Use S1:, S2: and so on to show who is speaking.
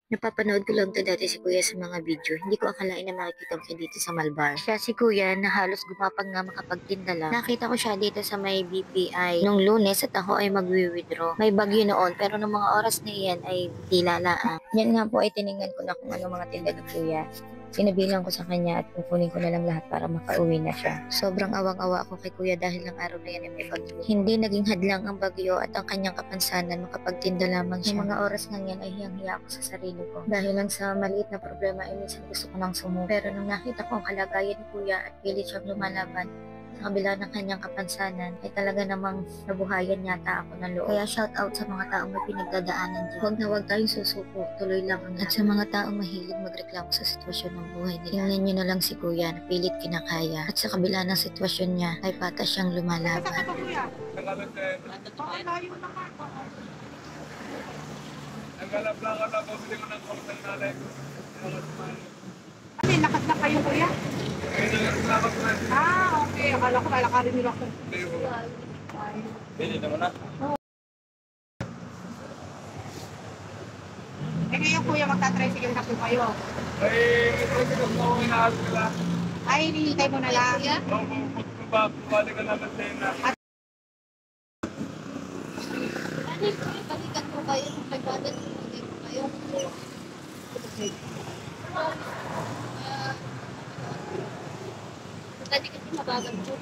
S1: Napapanood ko lang 'to dati si kuya sa mga video. Hindi ko akalain na makikita ko siya dito sa Malbar. Siya si kuya na halos gumapang nga makapagtinda lang. Nakita ko siya dito sa may BPI nung Lunes at ako ay magwi-withdraw. May bagyo noon pero nung mga oras na iyan ay tila laang. Yan nga po ay tiningnan ko na kung ano mga tinda ni kuya. Sinabilang ko sa kanya at kukunin ko na lang lahat para makauwi na siya. Sobrang awang-awa ako kay kuya dahil ng araw na yan ay may bagyo. Hindi naging hadlang ang bagyo at ang kanyang kapansanan makapagtinda lamang siya. Yung mga oras na yan ay hiyang-hiya ako sa sarili ko. Dahil lang sa maliit na problema ay minsan gusto ko nang sumuko. Pero nung nakita ko ang kalagayan ni kuya at pilit siyang lumalaban, sa kabila ng kanyang kapansanan, ay talaga namang nabuhayan yata ako ng loob. Kaya shout out sa mga taong may pinagdadaanan dyan. Huwag na huwag tayong susuko, tuloy lang ang lahat. At sa mga taong mahilig magreklamo sa sitwasyon ng buhay nila, tingnan nyo na lang si kuya na pilit kinakaya. At sa kabila ng sitwasyon niya, ay patas siyang lumalaban.
S2: Naglalap lang ka na, bumili ko ng korte ng nanay ko.
S3: Ano, lakad na kayo kuya?
S2: Ngayon na lang ako na.
S3: Okay. Akala ko lalakarin nila ako.
S2: Bili naman na.
S3: Eh ngayon kuya, magta-tricycle na po kayo.
S2: Ay, ito ko inaarap ka lang.
S3: Ay, hinihintay mo na lang.
S2: Bumalik ka naman sa ina.
S4: Balikan po kayo kung may badan po kayo. Dati kasi mabagal po.